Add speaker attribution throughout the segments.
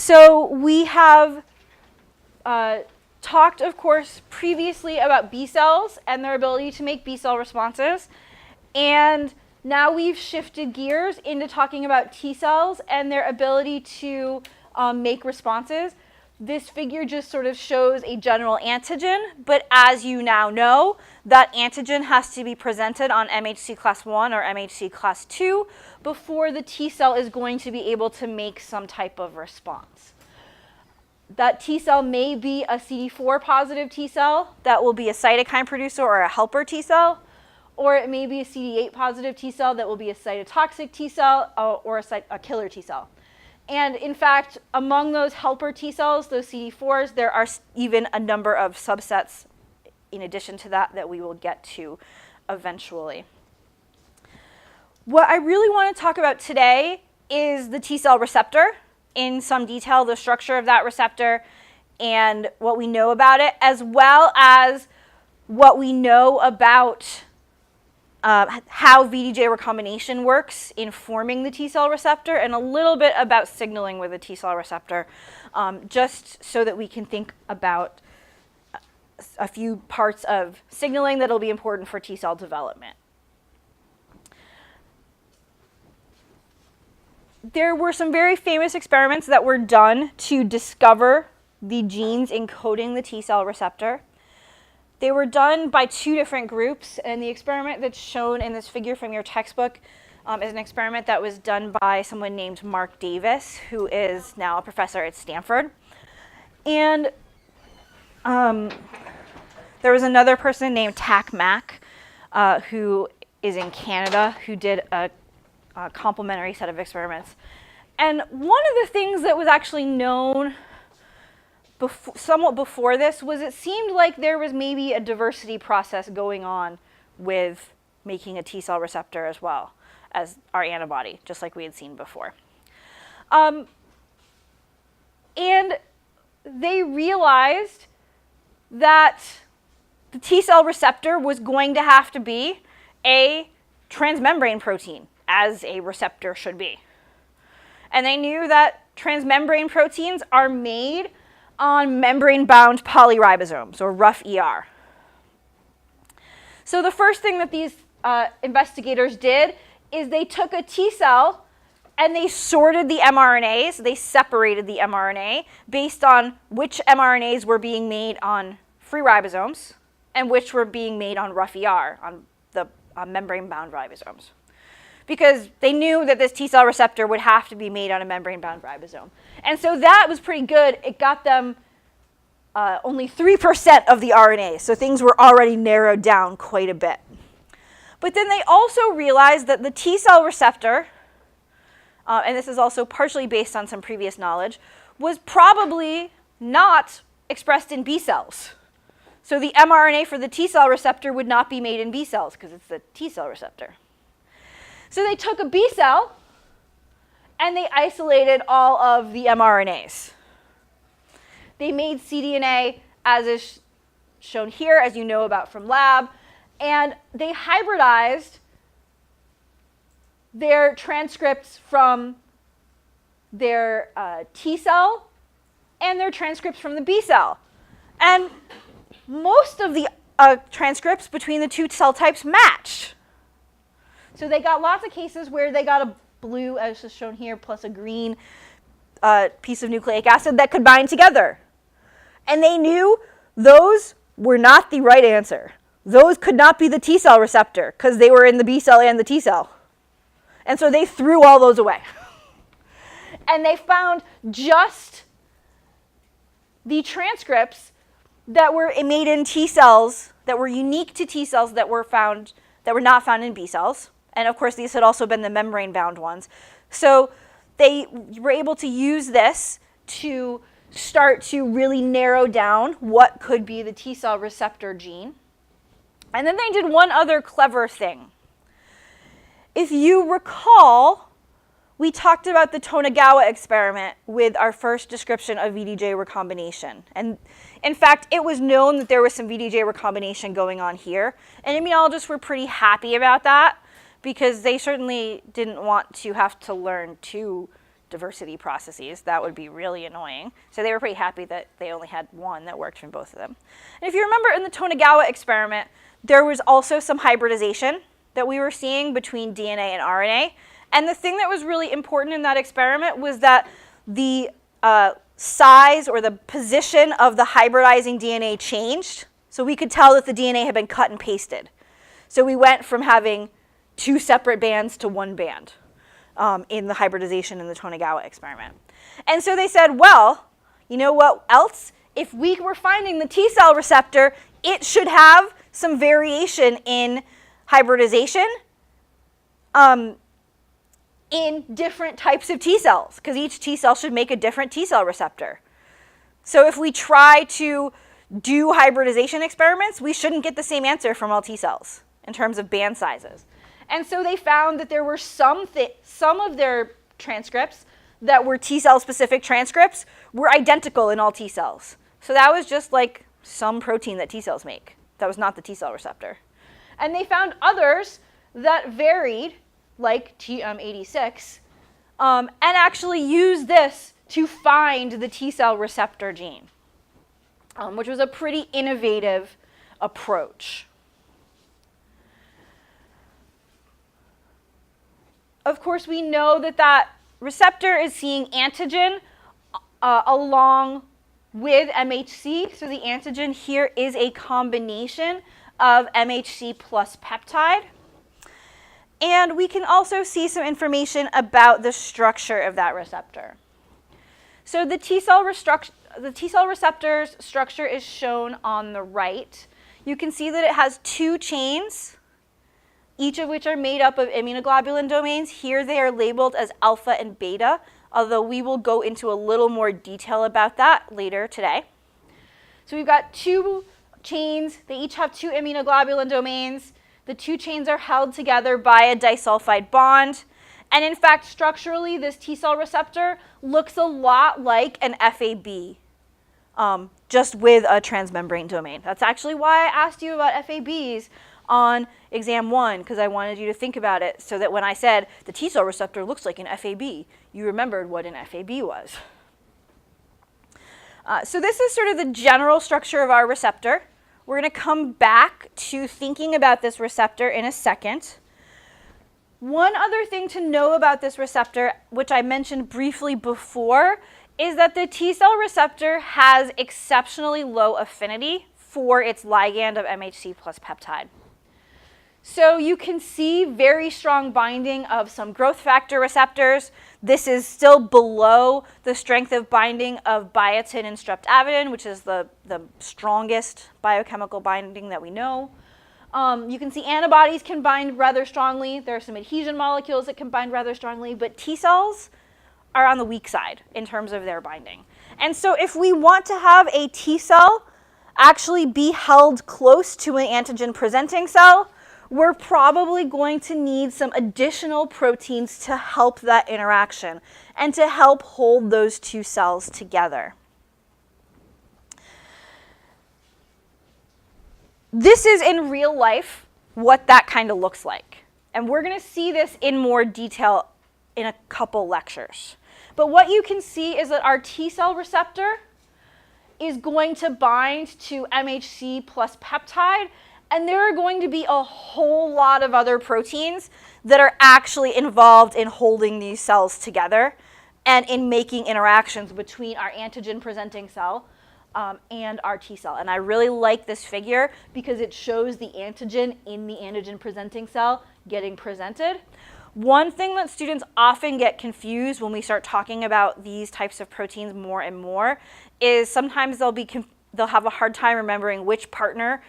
Speaker 1: So we have talked, of course, previously about B cells and their ability to make B cell responses. And now we've shifted gears into talking about T cells and their ability to make responses. This figure just sort of shows a general antigen, but as you now know, that antigen has to be presented on MHC class 1 or MHC class 2 before the T cell is going to be able to make some type of response. That T cell may be a CD4 positive T cell that will be a cytokine producer or a helper T cell, or it may be a CD8 positive T cell that will be a cytotoxic T cell or a killer T cell. And in fact, among those helper T cells, those CD4s, there are even a number of subsets in addition to that we will get to eventually. What I really want to talk about today is the T cell receptor, in some detail, the structure of that receptor and what we know about it, as well as what we know about how VDJ recombination works in forming the T cell receptor, and a little bit about signaling with the T cell receptor, just so that we can think about a few parts of signaling that will be important for T cell development. There were some very famous experiments that were done to discover the genes encoding the T cell receptor. They were done by two different groups, and the experiment that's shown in this figure from your textbook is an experiment that was done by someone named Mark Davis, who is now a professor at Stanford. And there was another person named Thymic, who is in Canada, who did a complementary set of experiments. And one of the things that was actually known somewhat before this was it seemed like there was maybe a diversity process going on with making a T cell receptor as well as our antibody, just like we had seen before. And they realized that the T cell receptor was going to have to be a transmembrane protein, as a receptor should be. And they knew that transmembrane proteins are made on membrane-bound polyribosomes, or rough ER. So the first thing that these investigators did is they took a T cell and they sorted the mRNAs. They separated the mRNA based on which mRNAs were being made on free ribosomes and which were being made on rough ER, on the membrane-bound ribosomes. Because they knew that this T cell receptor would have to be made on a membrane-bound ribosome. And so that was pretty good. It got them only 3% of the RNA, so things were already narrowed down quite a bit. But then they also realized that the T cell receptor, and this is also partially based on some previous knowledge, was probably not expressed in B cells. So the mRNA for the T cell receptor would not be made in B cells because it's the T cell receptor. So they took a B cell and they isolated all of the mRNAs. They made cDNA, as is shown here, as you know about from lab, and they hybridized their transcripts from their T cell and their transcripts from the B cell. And most of the transcripts between the two cell types match. So they got lots of cases where they got a blue, as is shown here, plus a green piece of nucleic acid that could bind together. And they knew those were not the right answer. Those could not be the T cell receptor because they were in the B cell and the T cell. And so they threw all those away. And they found just the transcripts that were made in T cells, that were unique to T cells that were not found in B cells. And of course, these had also been the membrane-bound ones. So they were able to use this to start to really narrow down what could be the T cell receptor gene. And then they did one other clever thing. If you recall, we talked about the Tonegawa experiment with our first description of VDJ recombination. And in fact, it was known that there was some VDJ recombination going on here. And immunologists were pretty happy about that because they certainly didn't want to have to learn two diversity processes. That would be really annoying. So they were pretty happy that they only had one that worked from both of them. And if you remember in the Tonegawa experiment, there was also some hybridization that we were seeing between DNA and RNA. And the thing that was really important in that experiment was that the size or the position of the hybridizing DNA changed. So we could tell that the DNA had been cut and pasted. So we went from having 2 separate bands to 1 band in the hybridization in the Tonegawa experiment. And so they said, well, you know what else? If we were finding the T cell receptor, it should have some variation in hybridization in different types of T cells, because each T cell should make a different T cell receptor. So if we try to do hybridization experiments, we shouldn't get the same answer from all T cells in terms of band sizes. And so they found that there were some of their transcripts that were T cell specific transcripts were identical in all T cells. So that was just like some protein that T cells make. That was not the T cell receptor. And they found others that varied, like TM86, and actually used this to find the T cell receptor gene, which was a pretty innovative approach. Of course, we know that that receptor is seeing antigen along with MHC. So the antigen here is a combination of MHC plus peptide. And we can also see some information about the structure of that receptor. So the T cell receptor's structure is shown on the right. You can see that it has 2 chains, each of which are made up of immunoglobulin domains. Here they are labeled as alpha and beta, although we will go into a little more detail about that later today. So we've got 2 chains. They each have 2 immunoglobulin domains. The 2 chains are held together by a disulfide bond. And in fact, structurally, this T cell receptor looks a lot like an FAB, just with a transmembrane domain. That's actually why I asked you about FABs on exam 1, because I wanted you to think about it so that when I said the T cell receptor looks like an FAB, you remembered what an FAB was. So this is sort of the general structure of our receptor. We're going to come back to thinking about this receptor in a second. One other thing to know about this receptor, which I mentioned briefly before, is that the T cell receptor has exceptionally low affinity for its ligand of MHC plus peptide. So you can see very strong binding of some growth factor receptors. This is still below the strength of binding of biotin and streptavidin, which is the strongest biochemical binding that we know. You can see antibodies can bind rather strongly. There are some adhesion molecules that can bind rather strongly, but T cells are on the weak side in terms of their binding. And so if we want to have a T cell actually be held close to an antigen presenting cell, we're probably going to need some additional proteins to help that interaction and to help hold those 2 cells together. This is in real life what that kind of looks like. And we're going to see this in more detail in a couple lectures. But what you can see is that our T cell receptor is going to bind to MHC plus peptide, and there are going to be a whole lot of other proteins that are actually involved in holding these cells together and in making interactions between our antigen presenting cell and our T cell. And I really like this figure because it shows the antigen in the antigen presenting cell getting presented. One thing that students often get confused when we start talking about these types of proteins more and more is sometimes they'll have a hard time remembering which partner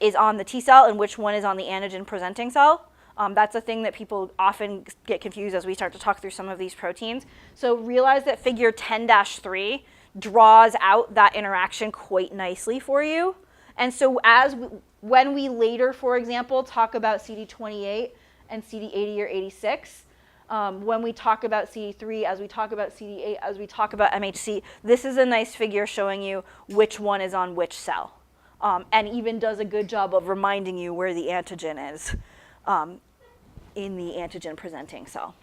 Speaker 1: is on the T cell and which one is on the antigen presenting cell. That's a thing that people often get confused as we start to talk through some of these proteins. So realize that figure 10-3 draws out that interaction quite nicely for you. And so when we later, for example, talk about CD28 and CD80 or 86, when we talk about CD3, as we talk about CD8, as we talk about MHC, this is a nice figure showing you which one is on which cell. And even does a good job of reminding you where the antigen is in the antigen presenting cell.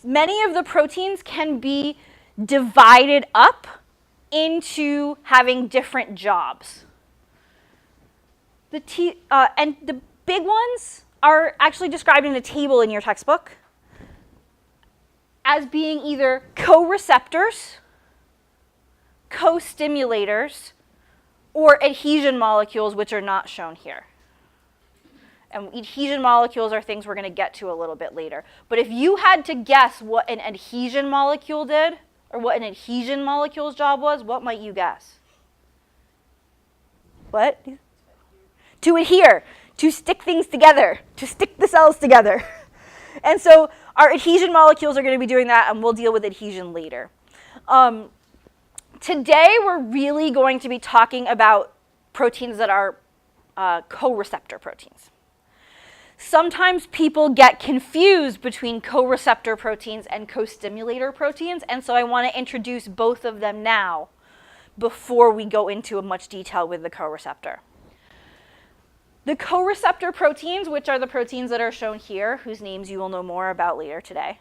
Speaker 1: many of the proteins can be divided up into having different jobs. And the big ones are actually described in a table in your textbook as being either co-receptors, co-stimulators, or adhesion molecules, which are not shown here. And adhesion molecules are things we're going to get to a little bit later. But if you had to guess what an adhesion molecule did, or what an adhesion molecule's job was, what might you guess? What? To adhere, to stick things together, to stick the cells together. And so our adhesion molecules are going to be doing that, and we'll deal with adhesion later. Today, we're really going to be talking about proteins that are co-receptor proteins. Sometimes people get confused between co-receptor proteins and co-stimulator proteins, and so I want to introduce both of them now before we go into much detail with the co-receptor. The co-receptor proteins, which are the proteins that are shown here, whose names you will know more about later today,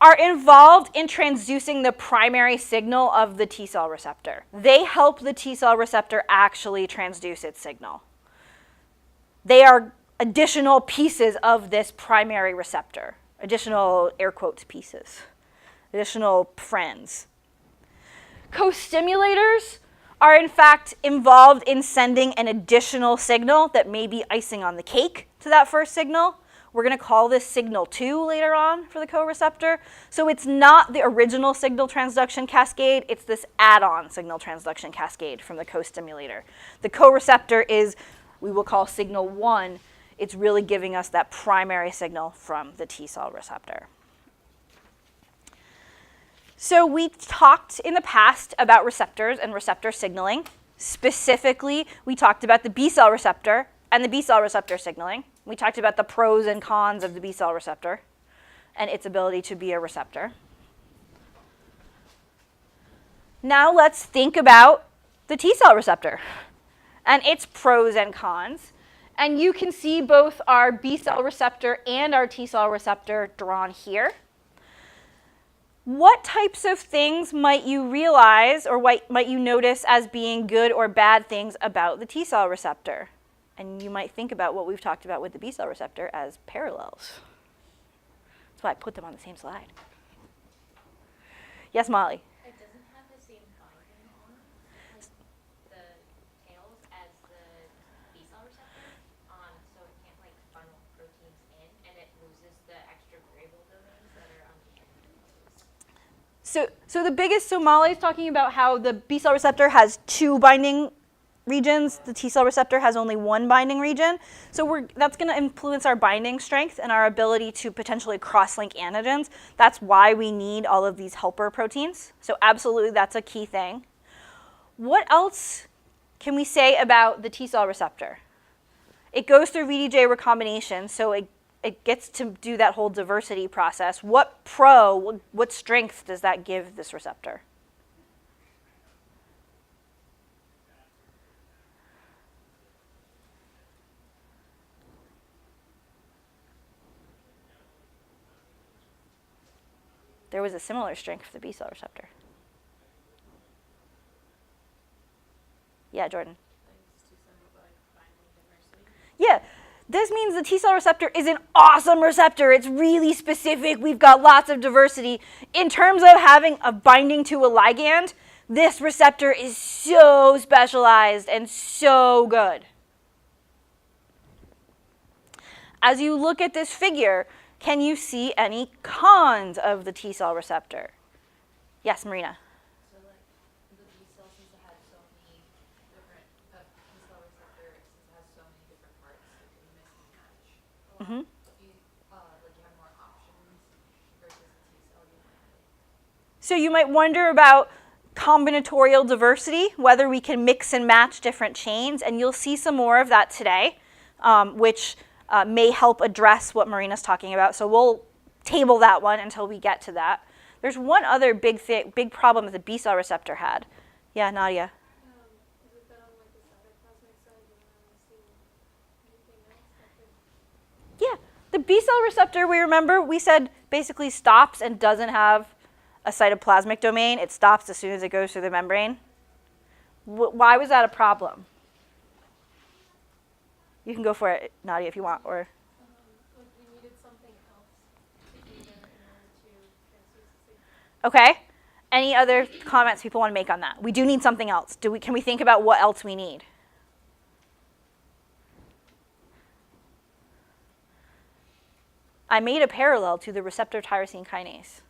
Speaker 1: are involved in transducing the primary signal of the T cell receptor. They help the T cell receptor actually transduce its signal. They are additional pieces of this primary receptor, additional air quotes pieces, additional friends. Co-stimulators are in fact involved in sending an additional signal that may be icing on the cake to that first signal. We're going to call this signal 2 later on for the co-receptor. So it's not the original signal transduction cascade, it's this add-on signal transduction cascade from the co-stimulator. The co-receptor is, we will call signal 1. It's really giving us that primary signal from the T cell receptor. So we talked in the past about receptors and receptor signaling. Specifically, we talked about the B cell receptor and the B cell receptor signaling. We talked about the pros and cons of the B cell receptor and its ability to be a receptor. Now let's think about the T cell receptor and its pros and cons. And you can see both our B cell receptor and our T cell receptor drawn here. What types of things might you realize or might you notice as being good or bad things about the T cell receptor? And you might think about what we've talked about with the B cell receptor as parallels. That's why I put them on the same slide. Yes, Molly?
Speaker 2: It doesn't have the same binding on the tails as the B cell receptor, so it can't like funnel proteins in, and it loses the extra variable domains that are on the end.
Speaker 1: So the biggest, so Molly's talking about how the B cell receptor has 2 binding regions. The T cell receptor has only 1 binding region. So that's going to influence our binding strength and our ability to potentially cross-link antigens. That's why we need all of these helper proteins. So absolutely, that's a key thing. What else can we say about the T cell receptor? It goes through VID J recombination, so it gets to do that whole diversity process. What strength does that give this receptor? There was a similar strength for the B cell receptor. Yeah, Jordan. Yeah, this means the T cell receptor is an awesome receptor. It's really specific. We've got lots of diversity. In terms of having a binding to a ligand, this receptor is so specialized and so good. As you look at this figure, can you see any cons of the T cell receptor? Yes, Marina.
Speaker 2: So like the B cell, since it has so many different, T cell receptor, since it has so many different parts, it can mix and match.
Speaker 1: Mm-hmm.
Speaker 2: You have more options versus the T cell.
Speaker 1: So you might wonder about combinatorial diversity, whether we can mix and match different chains, and you'll see some more of that today, which may help address what Marina's talking about. So we'll table that one until we get to that. There's one other big problem that the B cell receptor had. Yeah, Nadia.
Speaker 3: Is it that on like the cytoplasmic side, you want to see anything else that could...
Speaker 1: Yeah, the B cell receptor, we said basically stops and doesn't have a cytoplasmic domain. It stops as soon as it goes through the membrane. Why was that a problem? You can go for it, Nadia, if you want. Or
Speaker 3: Like we needed something else to do there in order to transduce the signal.
Speaker 1: okay. Any other comments people want to make on that? We do need something else. Can we think about what else we need? I made a parallel to the receptor tyrosine kinase.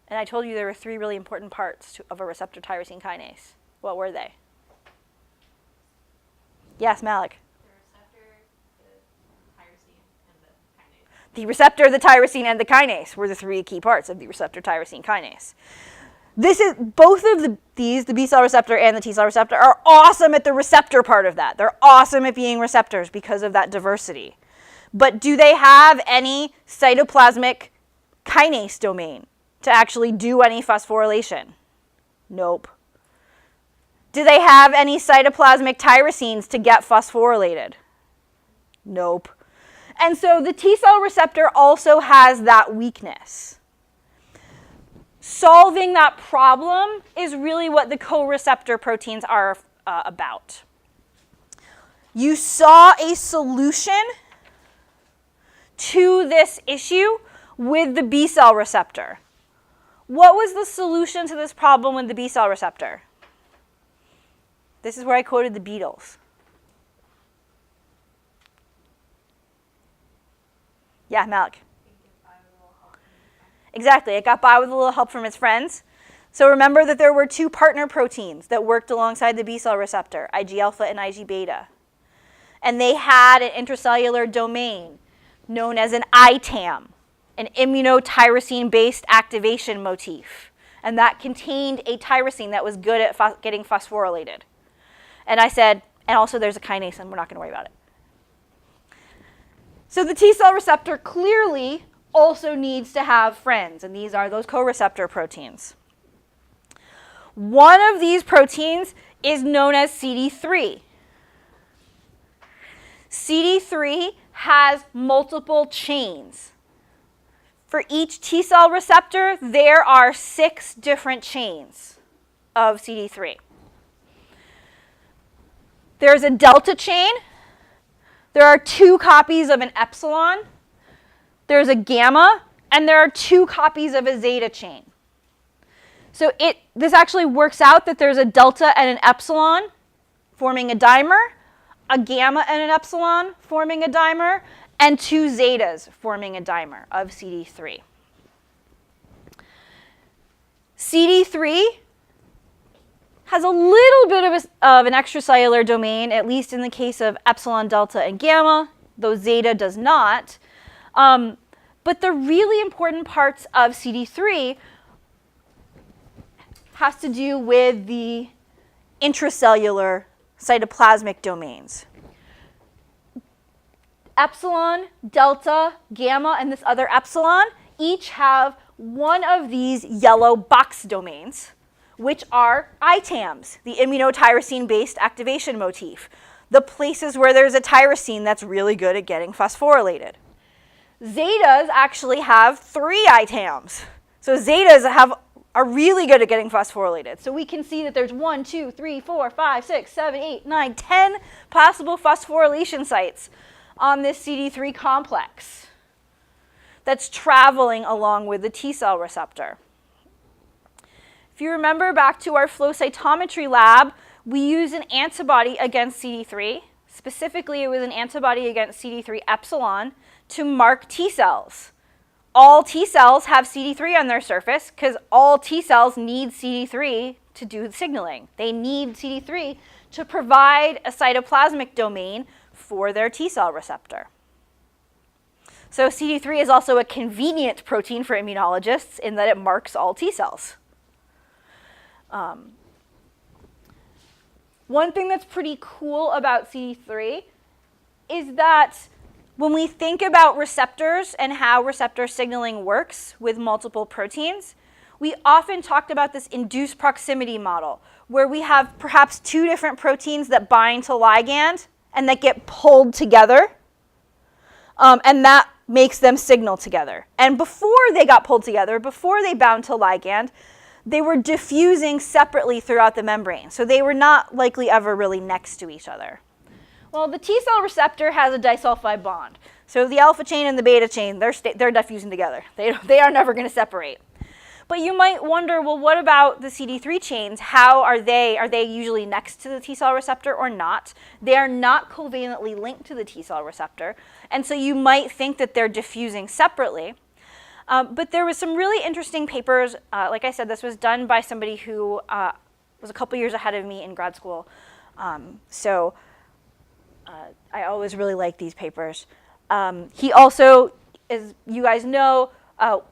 Speaker 1: And I told you there were 3 really important parts of a receptor tyrosine kinase. What were they? Yes, Malik. The receptor, the tyrosine, and the kinase were the 3 key parts of the receptor tyrosine kinase. Both of these, the B-cell receptor and the T-cell receptor, are awesome at the receptor part of that. They're awesome at being receptors because of that diversity. But do they have any cytoplasmic kinase domain to actually do any phosphorylation? Nope. Do they have any cytoplasmic tyrosines to get phosphorylated? Nope. And so the T-cell receptor also has that weakness. Solving that problem is really what the co-receptor proteins are about. You saw a solution to this issue with the B-cell receptor. What was the solution to this problem with the B-cell receptor? This is where I quoted the Beatles. Yeah, Malik. Exactly, it got by with a little help from its friends. So remember that there were 2 partner proteins that worked alongside the B-cell receptor, Ig alpha and Ig beta. And they had an intracellular domain known as an ITAM, an immunotyrosine-based activation motif. And that contained a tyrosine that was good at getting phosphorylated. And I said, and also there's a kinase, and we're not going to worry about it. So the T-cell receptor clearly also needs to have friends, and these are those co-receptor proteins. One of these proteins is known as CD3. CD3 has multiple chains. For each T-cell receptor, there are 6 different chains of CD3. There's a delta chain. There are 2 copies of an epsilon. There's a gamma, and there are 2 copies of a zeta chain. So this actually works out that there's a delta and an epsilon forming a dimer, a gamma and an epsilon forming a dimer, and 2 zetas forming a dimer of CD3. CD3 has a little bit of an extracellular domain, at least in the case of epsilon, delta, and gamma, though zeta does not. But the really important parts of CD3 has to do with the intracellular cytoplasmic domains. Epsilon, delta, gamma, and this other epsilon each have one of these yellow box domains, which are ITAMs, the immunotyrosine-based activation motif, the places where there's a tyrosine that's really good at getting phosphorylated. Zetas actually have 3 ITAMs. So zetas are really good at getting phosphorylated. So we can see that there's 1, 2, 3, 4, 5, 6, 7, 8, 9, 10 possible phosphorylation sites on this CD3 complex that's traveling along with the T-cell receptor. If you remember back to our flow cytometry lab, we used an antibody against CD3. Specifically, it was an antibody against CD3 epsilon to mark T cells. All T cells have CD3 on their surface because all T cells need CD3 to do the signaling. They need CD3 to provide a cytoplasmic domain for their T cell receptor. So CD3 is also a convenient protein for immunologists in that it marks all T cells. One thing that's pretty cool about CD3 is that when we think about receptors and how receptor signaling works with multiple proteins, we often talked about this induced proximity model, where we have perhaps 2 different proteins that bind to ligand and that get pulled together. And that makes them signal together. And before they got pulled together, before they bound to ligand, they were diffusing separately throughout the membrane. So they were not likely ever really next to each other. Well, the T cell receptor has a disulfide bond. So the alpha chain and the beta chain, they're diffusing together. They are never going to separate. But you might wonder, well, what about the CD3 chains? How are they? Are they usually next to the T cell receptor or not? They are not covalently linked to the T cell receptor. And so you might think that they're diffusing separately. But there was some really interesting papers. Like I said, this was done by somebody who was a couple years ahead of me in grad school. So I always really like these papers. He also, as you guys know,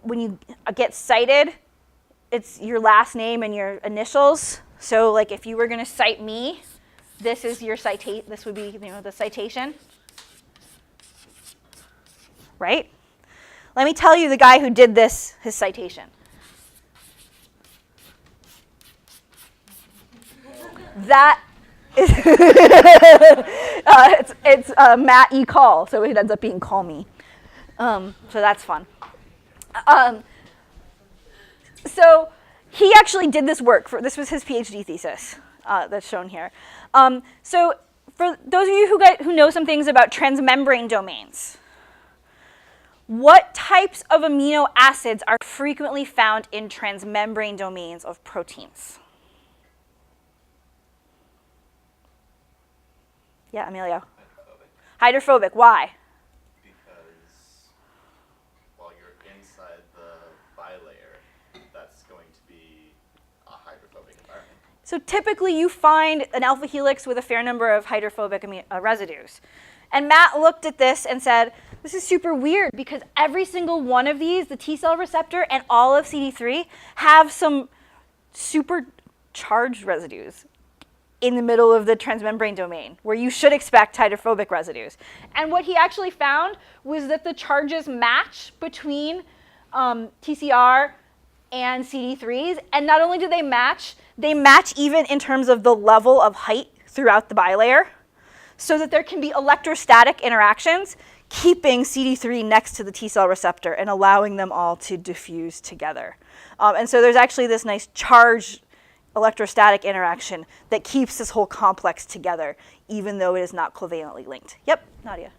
Speaker 1: when you get cited, it's your last name and your initials. So like if you were going to cite me, this is your citation. This would be the citation. Right? Let me tell you the guy who did this, his citation. That is it's Matt E. Call, so it ends up being Call Me. So that's fun. So he actually did this work. This was his PhD thesis that's shown here. So for those of you who know some things about transmembrane domains, what types of amino acids are frequently found in transmembrane domains of proteins? Yeah, Emilio. Hydrophobic. Why?
Speaker 4: Because while you're inside the bilayer, that's going to be a hydrophobic environment.
Speaker 1: So typically you find an alpha helix with a fair number of hydrophobic residues. And Matt looked at this and said, this is super weird because every single one of these, the T cell receptor and all of CD3, have some super charged residues in the middle of the transmembrane domain, where you should expect hydrophobic residues. And what he actually found was that the charges match between TCR and CD3s. And not only do they match even in terms of the level of height throughout the bilayer, so that there can be electrostatic interactions, keeping CD3 next to the T cell receptor and allowing them all to diffuse together. And so there's actually this nice charge electrostatic interaction that keeps this whole complex together, even though it is not covalently linked. Yep, Nadia.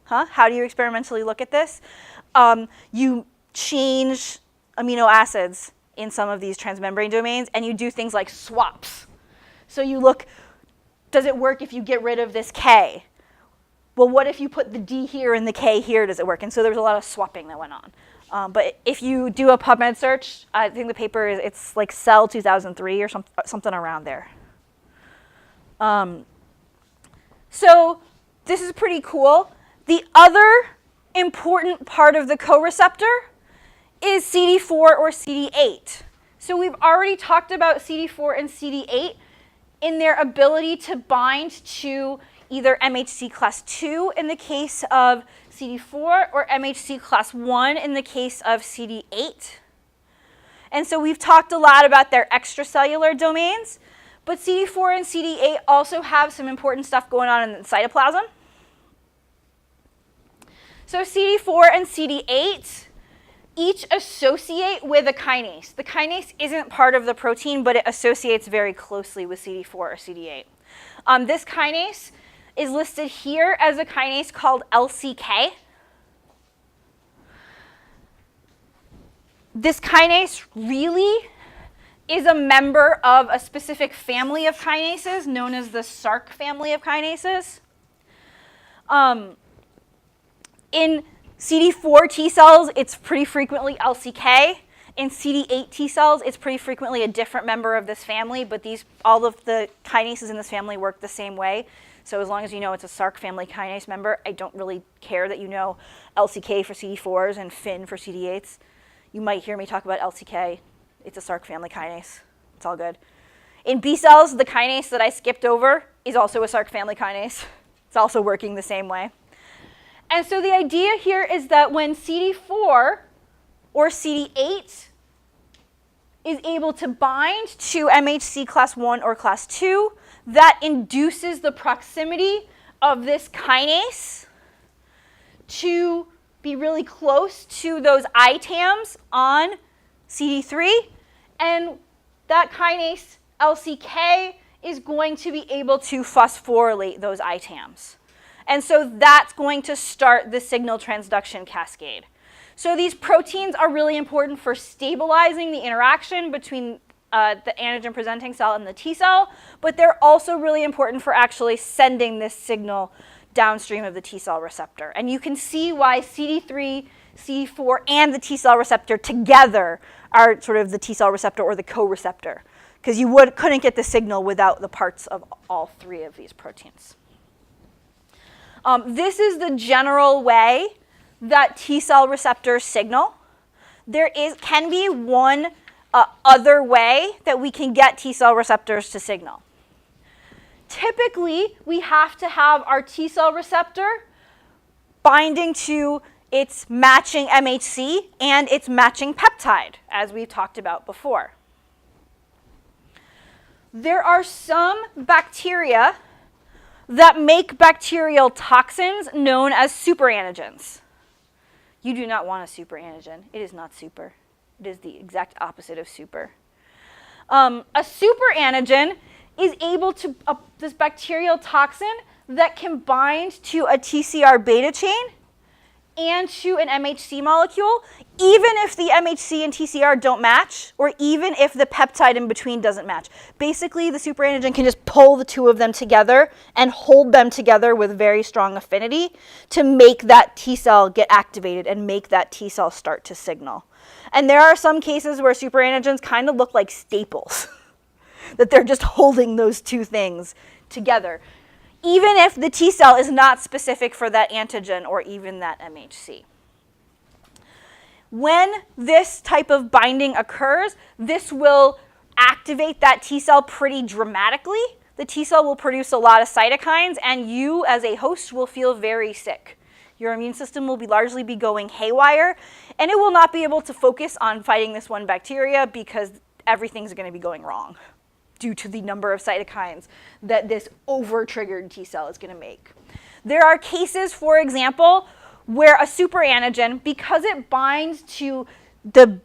Speaker 1: How do you experimentally look at this? You change amino acids in some of these transmembrane domains, and you do things like swaps. So you look, does it work if you get rid of this K? Well, what if you put the D here and the K here? Does it work? And so there was a lot of swapping that went on. But if you do a PubMed search, I think the paper it's like Cell 2003 or something around there. So this is pretty cool. The other important part of the co-receptor is CD4 or CD8. So we've already talked about CD4 and CD8 in their ability to bind to either MHC class 2 in the case of CD4 or MHC class 1 in the case of CD8. And so we've talked a lot about their extracellular domains, but CD4 and CD8 also have some important stuff going on in the cytoplasm. So CD4 and CD8 each associate with a kinase. The kinase isn't part of the protein, but it associates very closely with CD4 or CD8. This kinase is listed here as a kinase called LCK. This kinase really is a member of a specific family of kinases known as the Sark family of kinases. In CD4 T cells, it's pretty frequently LCK. In CD8 T cells, it's pretty frequently a different member of this family, but all of the kinases in this family work the same way. So as long as you know it's a Sark family kinase member, I don't really care that you know LCK for CD4s and FIN for CD8s. You might hear me talk about LCK. It's a Sark family kinase. It's all good. In B cells, the kinase that I skipped over is also a Sark family kinase. It's also working the same way. And so the idea here is that when CD4 or CD8 is able to bind to MHC class 1 or class 2, that induces the proximity of this kinase to be really close to those ITAMs on CD3, and that kinase LCK is going to be able to phosphorylate those ITAMs. And so that's going to start the signal transduction cascade. So these proteins are really important for stabilizing the interaction between the antigen-presenting cell and the T cell, but they're also really important for actually sending this signal downstream of the T cell receptor. And you can see why CD3, CD4, and the T cell receptor together are sort of the T cell receptor or the co-receptor, because you couldn't get the signal without the parts of all three of these proteins. This is the general way that T cell receptors signal. There can be one other way that we can get T cell receptors to signal. Typically, we have to have our T cell receptor binding to its matching MHC and its matching peptide, as we've talked about before. There are some bacteria that make bacterial toxins known as superantigens. You do not want a superantigen. It is not super. It is the exact opposite of super. A superantigen is able to, this bacterial toxin that can bind to a TCR beta chain and to an MHC molecule, even if the MHC and TCR don't match, or even if the peptide in between doesn't match. Basically, the superantigen can just pull the two of them together and hold them together with very strong affinity to make that T cell get activated and make that T cell start to signal. And there are some cases where superantigens kind of look like staples, that they're just holding those two things together, even if the T cell is not specific for that antigen or even that MHC. When this type of binding occurs, this will activate that T cell pretty dramatically. The T cell will produce a lot of cytokines, and you as a host will feel very sick. Your immune system will largely be going haywire, and it will not be able to focus on fighting this one bacteria because everything's going to be going wrong due to the number of cytokines that this over-triggered T cell is going to make. There are cases, for example, where a superantigen, because it binds to the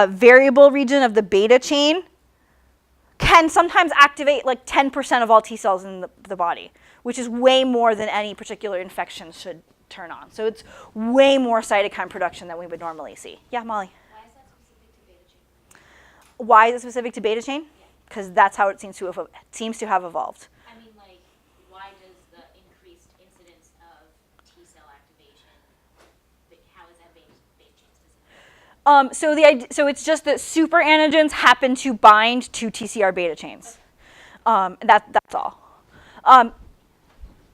Speaker 1: variable region of the beta chain, can sometimes activate like 10% of all T cells in the body, which is way more than any particular infection should turn on. So it's way more cytokine production than we would normally see. Yeah, Molly?
Speaker 2: Why is that specific to beta chain?
Speaker 1: Why is it specific to beta chain? Because that's how it seems to have evolved.
Speaker 2: I mean, like, why does the increased incidence of T cell activation, how is that beta chain specific?
Speaker 1: So it's just that superantigens happen to bind to TCR beta chains. That's all.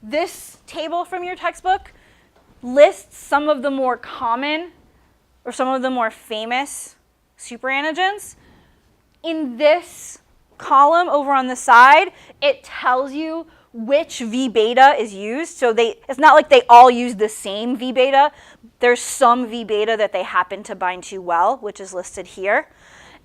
Speaker 1: This table from your textbook lists some of the more common or some of the more famous superantigens. In this column over on the side, it tells you which V beta is used. So it's not like they all use the same V beta. There's some V beta that they happen to bind to well, which is listed here.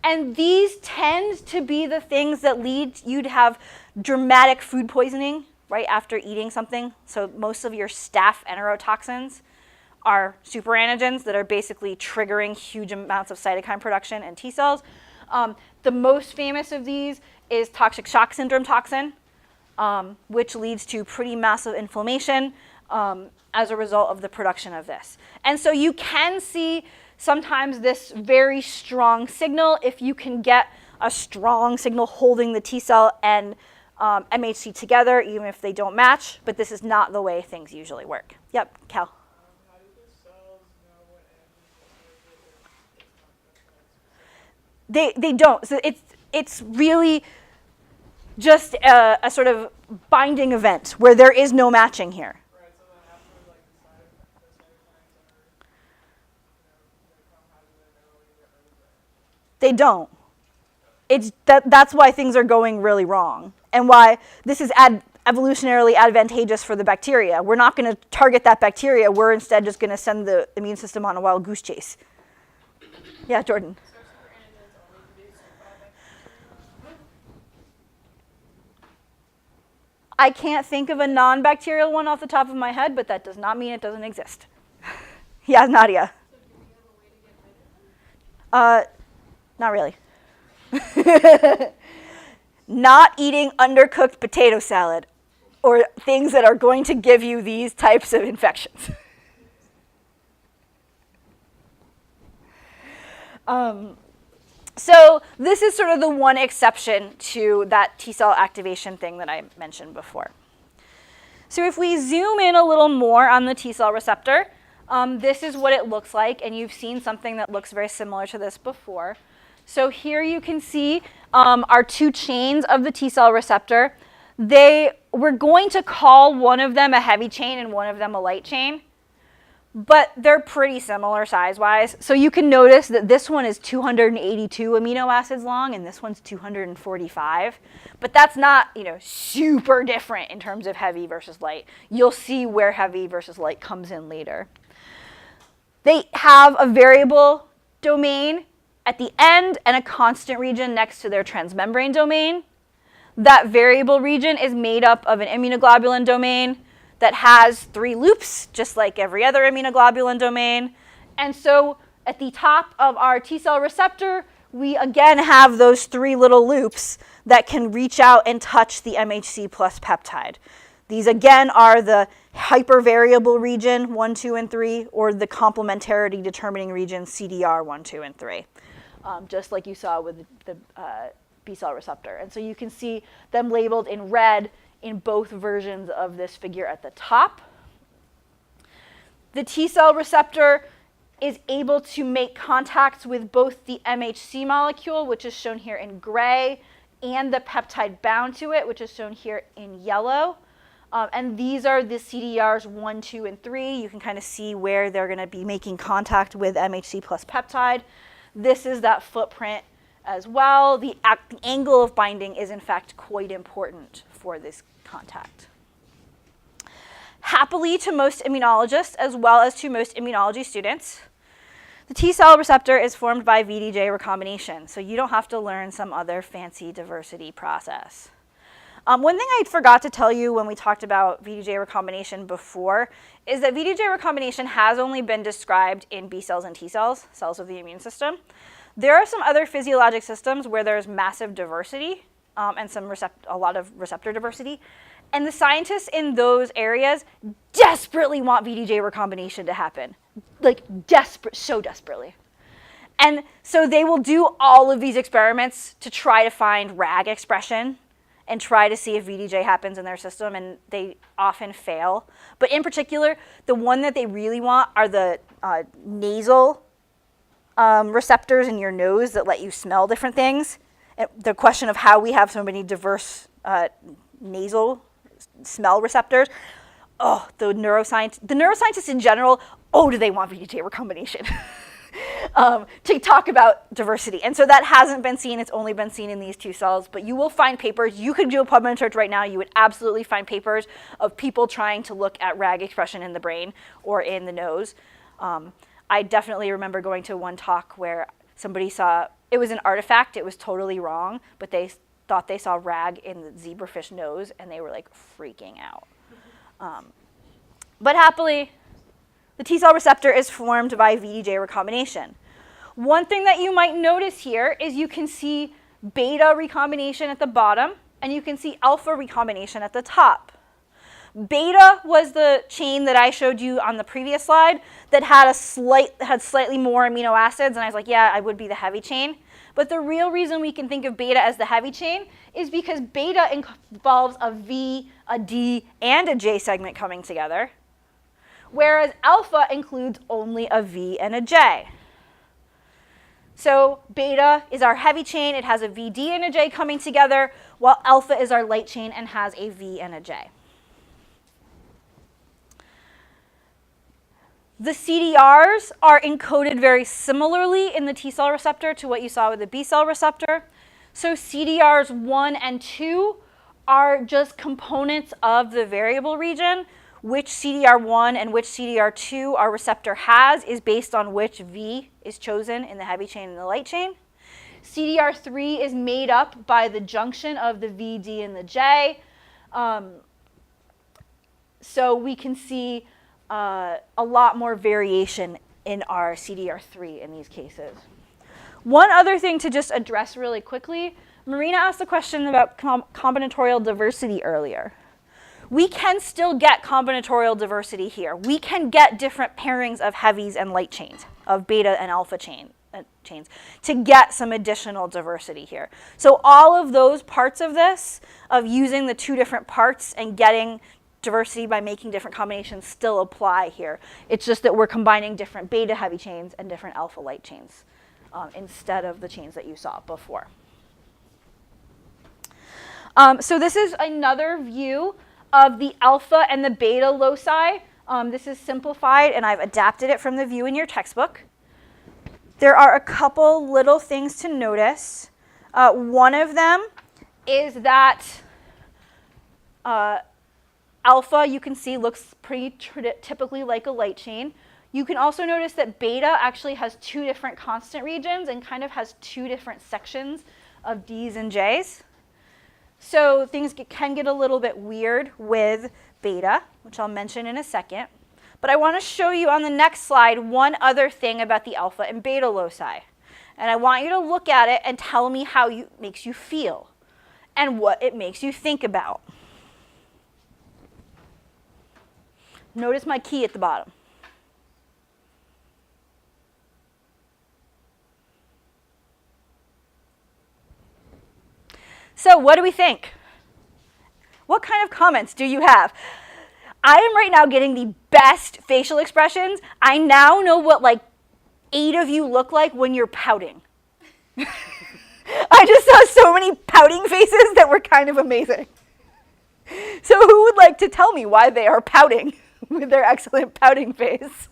Speaker 1: And these tend to be the things that lead you to have dramatic food poisoning right after eating something. So most of your staph enterotoxins are superantigens that are basically triggering huge amounts of cytokine production and T cells. The most famous of these is toxic shock syndrome toxin, which leads to pretty massive inflammation as a result of the production of this. And so you can see sometimes this very strong signal if you can get a strong signal holding the T cell and MHC together, even if they don't match, but this is not the way things usually work. Yep, Cal.
Speaker 3: How do the cells know what antigen is
Speaker 1: They don't. So it's really just a sort of binding event where there is no matching here.
Speaker 3: Right, so then after like the cytokines are, how do they know to get rid of it?
Speaker 1: They don't. That's why things are going really wrong and why this is evolutionarily advantageous for the bacteria. We're not going to target that bacteria. We're instead just going to send the immune system on a wild goose chase. Yeah, Jordan.
Speaker 3: So superantigens only produced by bacteria?
Speaker 1: I can't think of a non-bacterial one off the top of my head, but that does not mean it doesn't exist. Yeah, Nadia.
Speaker 3: So do we have a way to get rid of them?
Speaker 1: Not really. Not eating undercooked potato salad or things that are going to give you these types of infections. So this is sort of the one exception to that T cell activation thing that I mentioned before. So if we zoom in a little more on the T cell receptor, this is what it looks like, and you've seen something that looks very similar to this before. So here you can see our two chains of the T cell receptor. We're going to call one of them a heavy chain and one of them a light chain, but they're pretty similar size-wise. So you can notice that this one is 282 amino acids long and this one's 245. But that's not, super different in terms of heavy versus light. You'll see where heavy versus light comes in later. They have a variable domain at the end and a constant region next to their transmembrane domain. That variable region is made up of an immunoglobulin domain that has 3 loops, just like every other immunoglobulin domain. And so at the top of our T cell receptor, we again have those 3 little loops that can reach out and touch the MHC plus peptide. These again are the hypervariable region 1, 2, and 3, or the complementarity determining region CDR 1, 2, and 3, just like you saw with the B cell receptor. And so you can see them labeled in red in both versions of this figure at the top. The T cell receptor is able to make contacts with both the MHC molecule, which is shown here in gray, and the peptide bound to it, which is shown here in yellow. And these are the CDRs 1, 2, and 3. You can kind of see where they're going to be making contact with MHC plus peptide. This is that footprint as well. The angle of binding is in fact quite important for this contact. Happily to most immunologists, as well as to most immunology students, the T cell receptor is formed by VID J recombination, so you don't have to learn some other fancy diversity process. One thing I forgot to tell you when we talked about VID J recombination before is that VID J recombination has only been described in B cells and T cells, cells of the immune system. There are some other physiologic systems where there's massive diversity and a lot of receptor diversity. And the scientists in those areas desperately want VID J recombination to happen, like so desperately. And so they will do all of these experiments to try to find RAG expression and try to see if VID J happens in their system, and they often fail. But in particular, the one that they really want are the nasal receptors in your nose that let you smell different things. And the question of how we have so many diverse nasal smell receptors. Oh, the neuroscientists in general, do they want VID J recombination to talk about diversity. And so that hasn't been seen. It's only been seen in these 2 cells. But you will find papers. You could do a PubMed search right now. You would absolutely find papers of people trying to look at RAG expression in the brain or in the nose. I definitely remember going to one talk where somebody saw, it was an artifact, it was totally wrong, but they thought they saw RAG in the zebrafish nose, and they were like freaking out. But happily, the T cell receptor is formed by VID J recombination. One thing that you might notice here is you can see beta recombination at the bottom, and you can see alpha recombination at the top. Beta was the chain that I showed you on the previous slide that had slightly more amino acids, and I was like, yeah, I would be the heavy chain. But the real reason we can think of beta as the heavy chain is because beta involves a V, a D, and a J segment coming together, whereas alpha includes only a V and a J. So beta is our heavy chain. It has a VD and a J coming together, while alpha is our light chain and has a V and a J. The CDRs are encoded very similarly in the T cell receptor to what you saw with the B cell receptor. So CDRs 1 and 2 are just components of the variable region. Which CDR1 and which CDR2 our receptor has is based on which V is chosen in the heavy chain and the light chain. CDR3 is made up by the junction of the V, D, and the J. So we can see a lot more variation in our CDR3 in these cases. One other thing to just address really quickly, Marina asked a question about combinatorial diversity earlier. We can still get combinatorial diversity here. We can get different pairings of heavies and light chains, of beta and alpha chains, to get some additional diversity here. So all of those parts of this, of using the two different parts and getting diversity by making different combinations, still apply here. It's just that we're combining different beta heavy chains and different alpha light chains instead of the chains that you saw before. So this is another view of the alpha and the beta loci. This is simplified, and I've adapted it from the view in your textbook. There are a couple little things to notice. One of them is that alpha, you can see, looks pretty typically like a light chain. You can also notice that beta actually has two different constant regions and kind of has two different sections of Ds and Js. So things can get a little bit weird with beta, which I'll mention in a second. But I want to show you on the next slide one other thing about the alpha and beta loci. And I want you to look at it and tell me how it makes you feel and what it makes you think about. Notice my key at the bottom. So what do we think? What kind of comments do you have? I am right now getting the best facial expressions. I now know what like 8 of you look like when you're pouting. I just saw so many pouting faces that were kind of amazing. So who would like to tell me why they are pouting with their excellent pouting face?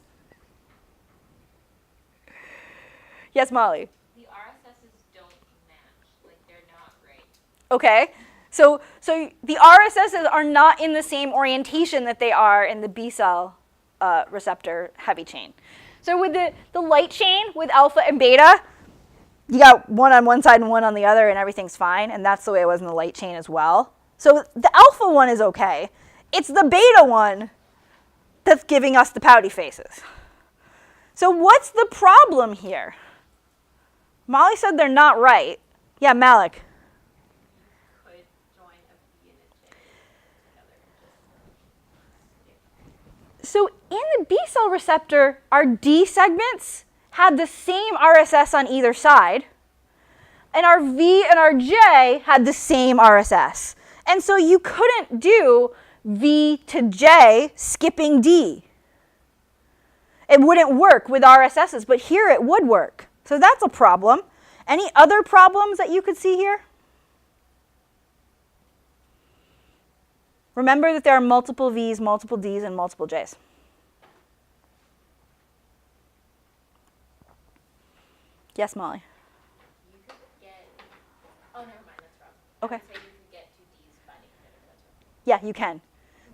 Speaker 1: Yes, Molly.
Speaker 2: The RSSs don't match, like they're not right.
Speaker 1: Okay, so the RSSs are not in the same orientation that they are in the B cell receptor heavy chain. So with the light chain with alpha and beta, you got one on one side and one on the other and everything's fine, and that's the way it was in the light chain as well. So the alpha one is okay. It's the beta one that's giving us the pouty faces. So what's the problem here? Molly said they're not right. Yeah, Malik.
Speaker 2: Could join a B and a J together and just
Speaker 1: So in the B cell receptor, our D segments had the same RSS on either side, and our V and our J had the same RSS. And so you couldn't do V to J skipping D. It wouldn't work with RSSs, but here it would work. So that's a problem. Any other problems that you could see here? Remember that there are multiple V's, multiple D's, and multiple J's. Yes, Molly?
Speaker 2: You could get, oh, never mind, that's wrong.
Speaker 1: Okay.
Speaker 2: I would say you could get two D's binding together, that's wrong.
Speaker 1: Yeah, you can.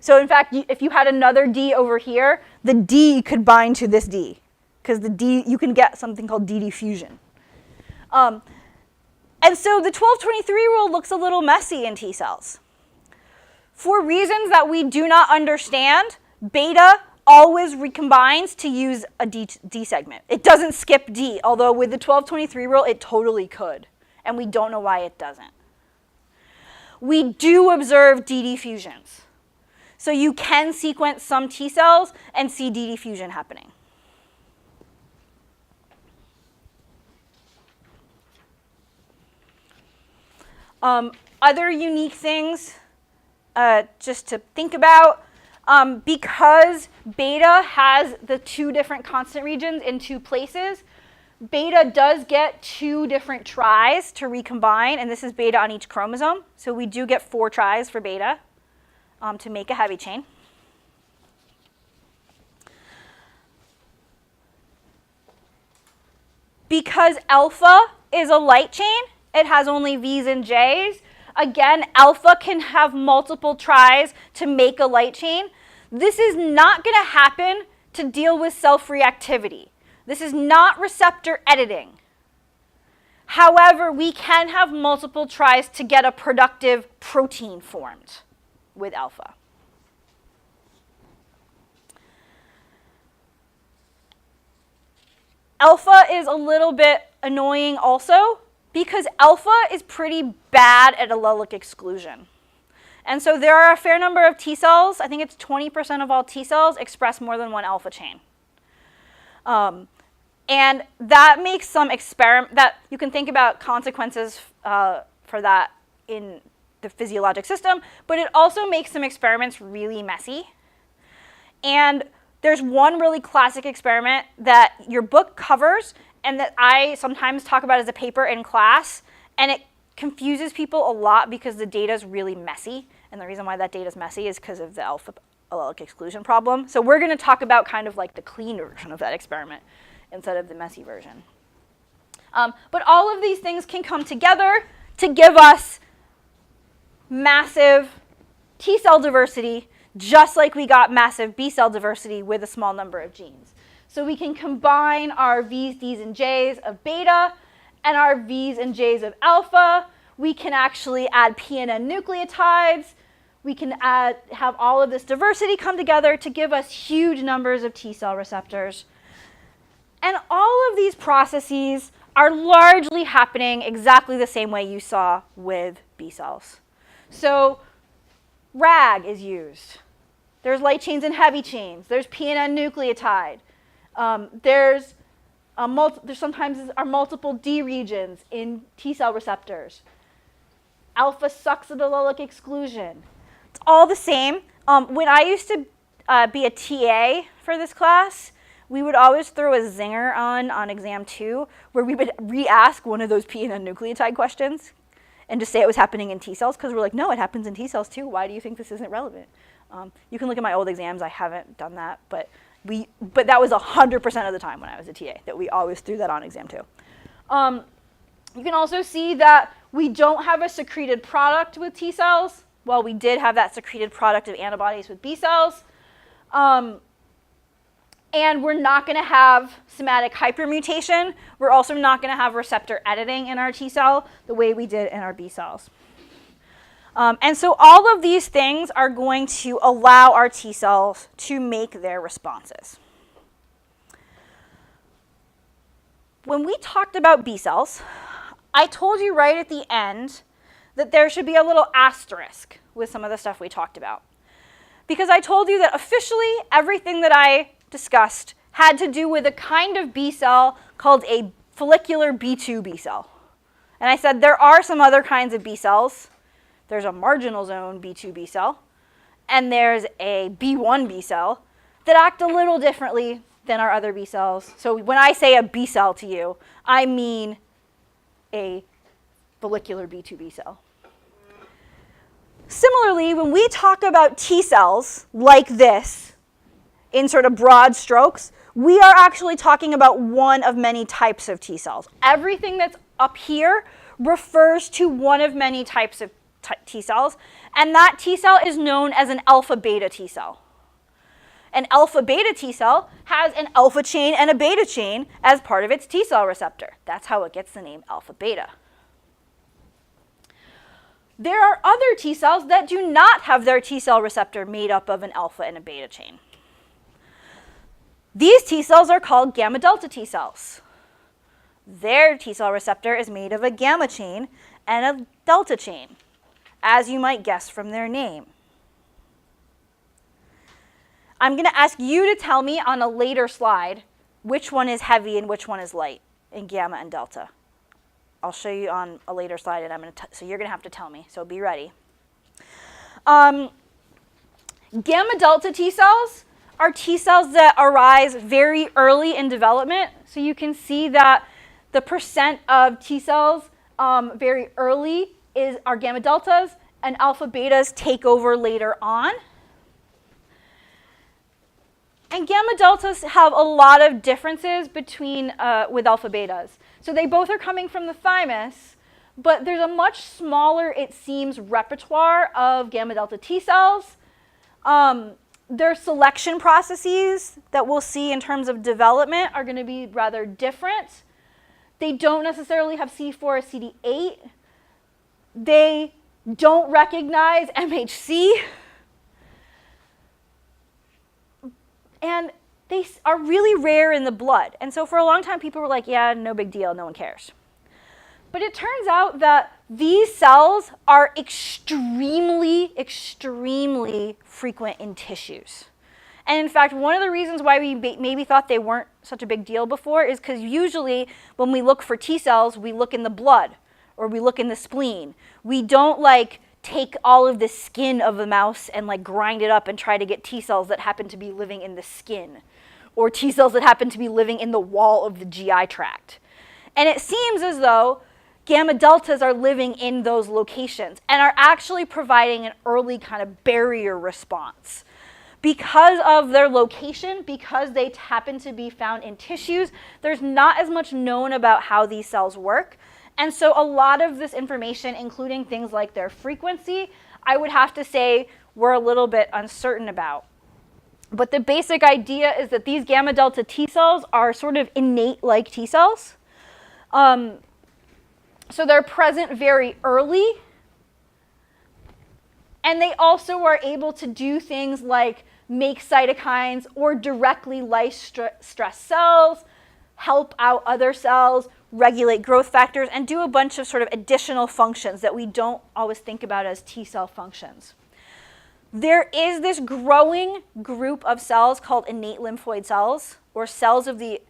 Speaker 1: So in fact, if you had another D over here, the D could bind to this D, because the D, you can get something called DD fusion. And so the 1223 rule looks a little messy in T cells. For reasons that we do not understand, beta always recombines to use a D segment. It doesn't skip D, although with the 1223 rule, it totally could. And we don't know why it doesn't. We do observe DD fusions. So you can sequence some T cells and see DD fusion happening. Other unique things just to think about, because beta has the two different constant regions in two places, beta does get 2 different tries to recombine, and this is beta on each chromosome. So we do get 4 tries for beta to make a heavy chain. Because alpha is a light chain, it has only V's and J's. Again, alpha can have multiple tries to make a light chain. This is not going to happen to deal with self-reactivity. This is not receptor editing. However, we can have multiple tries to get a productive protein formed with alpha. Alpha is a little bit annoying also because alpha is pretty bad at allelic exclusion. And so there are a fair number of T cells, I think it's 20% of all T cells express more than one alpha chain. And that makes some that you can think about consequences for that in the physiologic system, but it also makes some experiments really messy. And there's one really classic experiment that your book covers and that I sometimes talk about as a paper in class, and it confuses people a lot because the data is really messy, and the reason why that data is messy is because of the alpha allelic exclusion problem. So we're going to talk about kind of like the clean version of that experiment instead of the messy version. But all of these things can come together to give us massive T cell diversity, just like we got massive B cell diversity with a small number of genes. So we can combine our V's, D's, and J's of beta and our V's and J's of alpha. We can actually add PNN nucleotides. We can have all of this diversity come together to give us huge numbers of T cell receptors. And all of these processes are largely happening exactly the same way you saw with B cells. So RAG is used. There's light chains and heavy chains. There's PNN nucleotide. There's sometimes are multiple D regions in T cell receptors. Alpha sucks at allelic exclusion. It's all the same. When I used to be a TA for this class, we would always throw a zinger on exam 2 where we would re-ask one of those PNN nucleotide questions and just say it was happening in T cells because we're like, no, it happens in T cells too. Why do you think this isn't relevant? You can look at my old exams. I haven't done that, but that was 100% of the time when I was a TA that we always threw that on exam 2. You can also see that we don't have a secreted product with T cells. Well, we did have that secreted product of antibodies with B cells. And we're not going to have somatic hypermutation. We're also not going to have receptor editing in our T cell the way we did in our B cells. And so all of these things are going to allow our T cells to make their responses. When we talked about B cells, I told you right at the end that there should be a little asterisk with some of the stuff we talked about. Because I told you that officially everything that I discussed had to do with a kind of B cell called a follicular B2 B cell. And I said there are some other kinds of B cells. There's a marginal zone B2 B cell, and there's a B1 B cell that act a little differently than our other B cells. So when I say a B cell to you, I mean a follicular B2 B cell. Similarly, when we talk about T cells like this, in sort of broad strokes, we are actually talking about one of many types of T cells. Everything that's up here refers to one of many types of T cells, and that T cell is known as an alpha beta T cell. An alpha beta T cell has an alpha chain and a beta chain as part of its T cell receptor. That's how it gets the name alpha beta. There are other T cells that do not have their T cell receptor made up of an alpha and a beta chain. These T cells are called gamma delta T cells. Their T cell receptor is made of a gamma chain and a delta chain, as you might guess from their name. I'm going to ask you to tell me on a later slide which one is heavy and which one is light in gamma and delta. I'll show you on a later slide, and so you're going to have to tell me, so be ready. Gamma delta T cells are T cells that arise very early in development. So you can see that the percent of T cells very early are gamma deltas, and alpha betas take over later on. And gamma deltas have a lot of differences between with alpha betas. So they both are coming from the thymus, but there's a much smaller, it seems, repertoire of gamma delta T cells. Their selection processes that we'll see in terms of development are going to be rather different. They don't necessarily have CD4 or CD8. They don't recognize MHC. And are really rare in the blood. And so for a long time, people were like, yeah, no big deal, no one cares. But it turns out that these cells are extremely, extremely frequent in tissues. And in fact, one of the reasons why we maybe thought they weren't such a big deal before is because usually when we look for T cells, we look in the blood or we look in the spleen. We don't like take all of the skin of the mouse and like grind it up and try to get T cells that happen to be living in the skin or T cells that happen to be living in the wall of the GI tract. And it seems as though gamma deltas are living in those locations and are actually providing an early kind of barrier response. Because of their location, because they happen to be found in tissues, there's not as much known about how these cells work. And so a lot of this information, including things like their frequency, I would have to say we're a little bit uncertain about. But the basic idea is that these gamma delta T cells are sort of innate-like T cells. So they're present very early. And they also are able to do things like make cytokines or directly lyse stress cells, help out other cells, regulate growth factors, and do a bunch of sort of additional functions that we don't always think about as T cell functions. There is this growing group of cells called innate lymphoid cells, or cells of the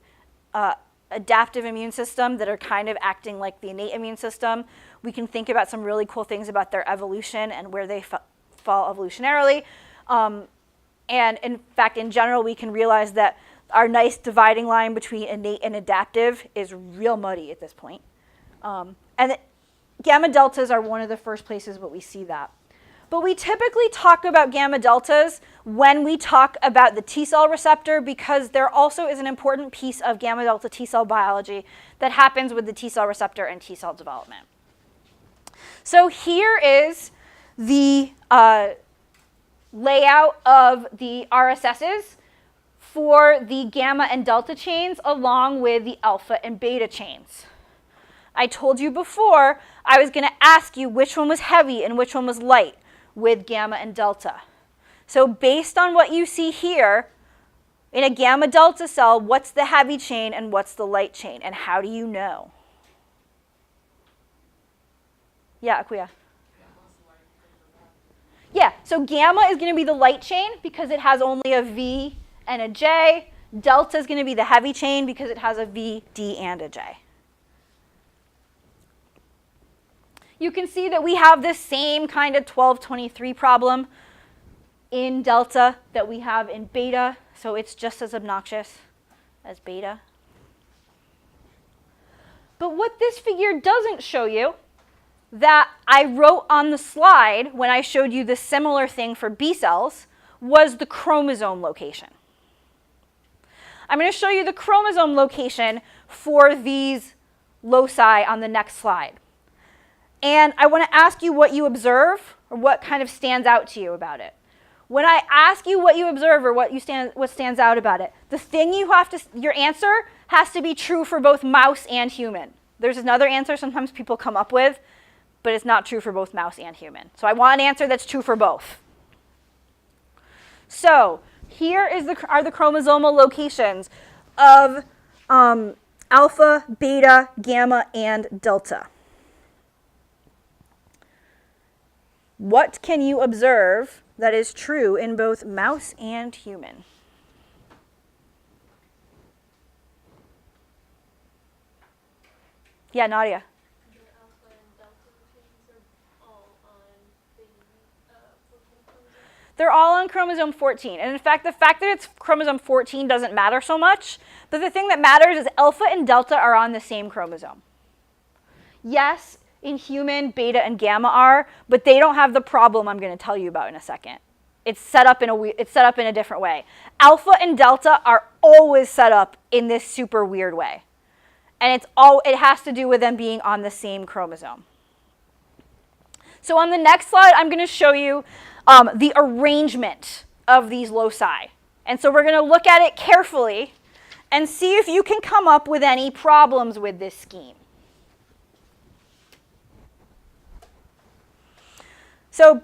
Speaker 1: adaptive immune system that are kind of acting like the innate immune system. We can think about some really cool things about their evolution and where they fall evolutionarily. And in fact, in general, we can realize that our nice dividing line between innate and adaptive is real muddy at this point. And gamma deltas are one of the first places where we see that. But we typically talk about gamma deltas when we talk about the T cell receptor, because there also is an important piece of gamma delta T cell biology that happens with the T cell receptor and T cell development. So here is the layout of the RSSs for the gamma and delta chains along with the alpha and beta chains. I told you before I was going to ask you which one was heavy and which one was light with gamma and delta. So based on what you see here, in a gamma delta cell, what's the heavy chain and what's the light chain, and how do you know? Yeah, Akuya. Yeah, so gamma is going to be the light chain because it has only a V and a J. Delta is going to be the heavy chain because it has a V, D, and a J. You can see that we have this same kind of 1223 problem in delta that we have in beta, so it's just as obnoxious as beta. But what this figure doesn't show you, that I wrote on the slide when I showed you the similar thing for B cells, was the chromosome location. I'm going to show you the chromosome location for these loci on the next slide. And I want to ask you what you observe, or what kind of stands out to you about it. When I ask you what you observe or what stands out about it, the thing you have to, your answer has to be true for both mouse and human. There's another answer sometimes people come up with, but it's not true for both mouse and human. So I want an answer that's true for both. So here are the chromosomal locations of alpha, beta, gamma, and delta. What can you observe that is true in both mouse and human? Yeah, Nadia.
Speaker 3: The alpha and delta chains are all on the 14 chromosome.
Speaker 1: They're all on chromosome 14. And in fact, the fact that it's chromosome 14 doesn't matter so much. But the thing that matters is alpha and delta are on the same chromosome. Yes, in human, beta and gamma are, but they don't have the problem I'm going to tell you about in a second. It's set up in a different way. Alpha and delta are always set up in this super weird way. And it has to do with them being on the same chromosome. So on the next slide, I'm going to show you the arrangement of these loci. And so we're going to look at it carefully and see if you can come up with any problems with this scheme. So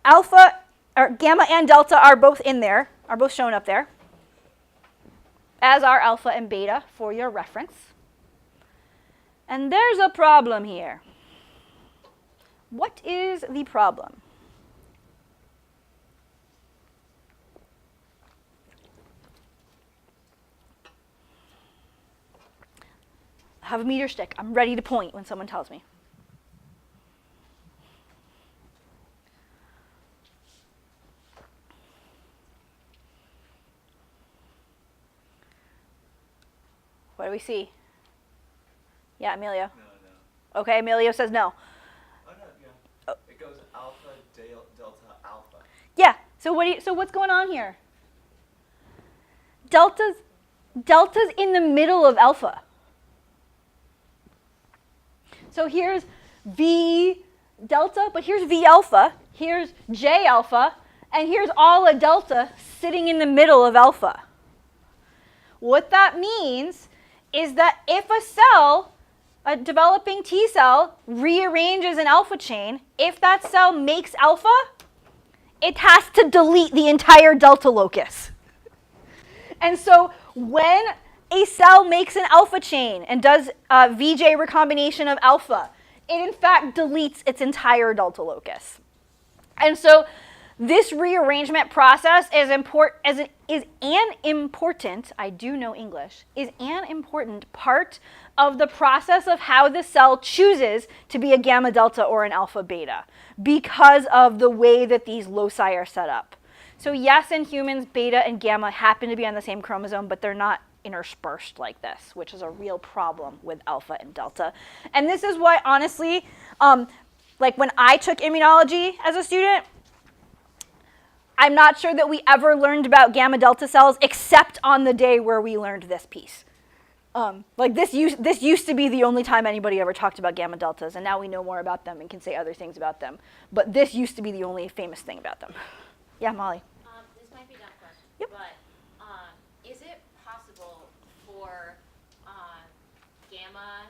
Speaker 1: alpha, or gamma and delta are both in there, are both shown up there. as are alpha and beta for your reference. And there's a problem here. What is the problem? I have a meter stick. I'm ready to point when someone tells me. What do we see? Yeah, Emilio.
Speaker 5: No.
Speaker 1: Okay, Emilio says no.
Speaker 5: Oh, no, yeah.
Speaker 1: Oh.
Speaker 5: It goes alpha, delta, alpha.
Speaker 1: Yeah. So what's going on here? Delta's in the middle of alpha. So here's V delta, but here's V alpha, here's J alpha, and here's all a delta sitting in the middle of alpha. What that means is that if a cell, a developing T cell, rearranges an alpha chain, if that cell makes alpha, it has to delete the entire delta locus. And so when a cell makes an alpha chain and does VJ recombination of alpha, it in fact deletes its entire delta locus. And so this rearrangement process is an important, I do know English, is an important part of the process of how the cell chooses to be a gamma delta or an alpha beta because of the way that these loci are set up. So yes, in humans, beta and gamma happen to be on the same chromosome, but they're not interspersed like this, which is a real problem with alpha and delta. And this is why, honestly, like when I took immunology as a student, I'm not sure that we ever learned about gamma delta cells except on the day where we learned this piece. Like this used to be the only time anybody ever talked about gamma deltas, and now we know more about them and can say other things about them. But this used to be the only famous thing about them. Yeah, Molly.
Speaker 2: This might be a dumb question,
Speaker 1: Yep.
Speaker 2: but is it possible for gamma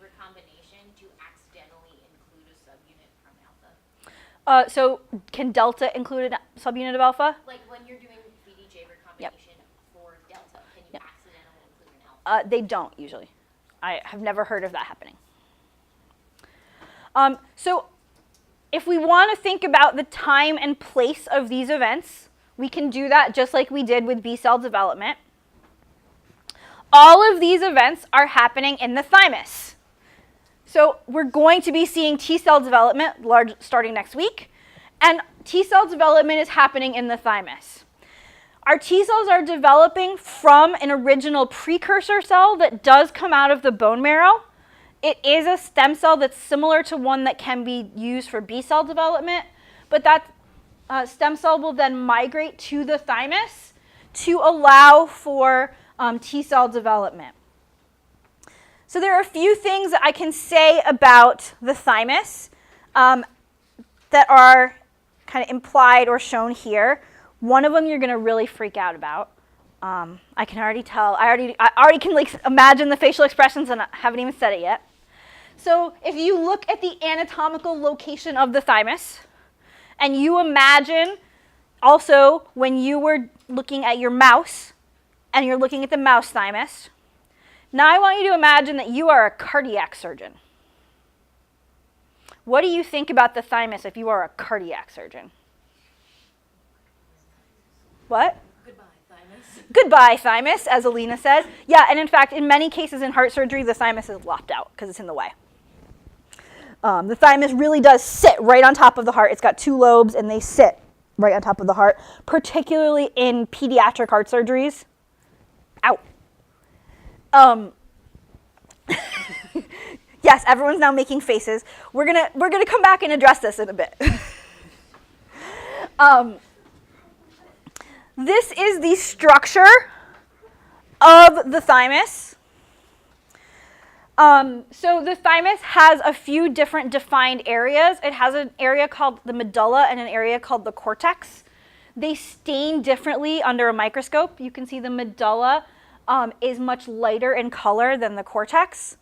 Speaker 2: recombination to accidentally include a subunit from alpha?
Speaker 1: So can delta include a subunit of alpha?
Speaker 2: Like when you're doing VID J recombination for delta, can you
Speaker 1: Yep.
Speaker 2: accidentally include an alpha?
Speaker 1: They don't usually. I have never heard of that happening. So if we want to think about the time and place of these events, we can do that just like we did with B cell development. All of these events are happening in the thymus. So we're going to be seeing T cell development starting next week, and T cell development is happening in the thymus. Our T cells are developing from an original precursor cell that does come out of the bone marrow. It is a stem cell that's similar to one that can be used for B cell development, but that stem cell will then migrate to the thymus to allow for T cell development. So there are a few things that I can say about the thymus that are kind of implied or shown here. One of them you're going to really freak out about. I can already tell. I already can like imagine the facial expressions, and I haven't even said it yet. So if you look at the anatomical location of the thymus, and you imagine also when you were looking at your mouse, and you're looking at the mouse thymus, now I want you to imagine that you are a cardiac surgeon. What do you think about the thymus if you are a cardiac surgeon? What?
Speaker 2: Goodbye, thymus.
Speaker 1: Goodbye, thymus, as Alina said. Yeah, and in fact, in many cases in heart surgery, the thymus is lopped out because it's in the way. The thymus really does sit right on top of the heart. It's got two lobes, and they sit right on top of the heart, particularly in pediatric heart surgeries. Ow. Yes, everyone's now making faces. We're gonna come back and address this in a bit. This is the structure of the thymus. So the thymus has a few different defined areas. It has an area called the medulla and an area called the cortex. They stain differently under a microscope. You can see the medulla is much lighter in color than the cortex.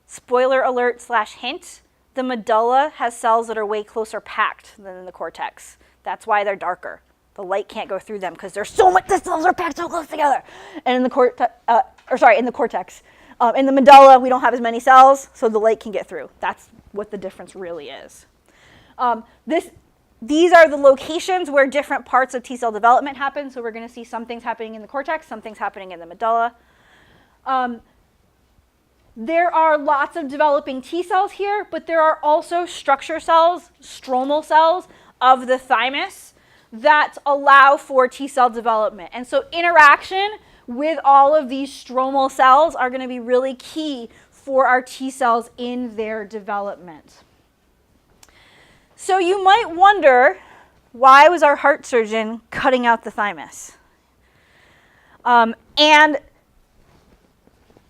Speaker 1: Spoiler alert / hint, the medulla has cells that are way closer packed than the cortex. That's why they're darker. The light can't go through them because there's so much, the cells are packed so close together. And in the in the cortex, in the medulla, we don't have as many cells, so the light can get through. That's what the difference really is. These are the locations where different parts of T cell development happen. So we're going to see some things happening in the cortex, some things happening in the medulla. There are lots of developing T cells here, but there are also structure cells, stromal cells of the thymus that allow for T cell development. And so interaction with all of these stromal cells are going to be really key for our T cells in their development. So you might wonder, why was our heart surgeon cutting out the thymus? And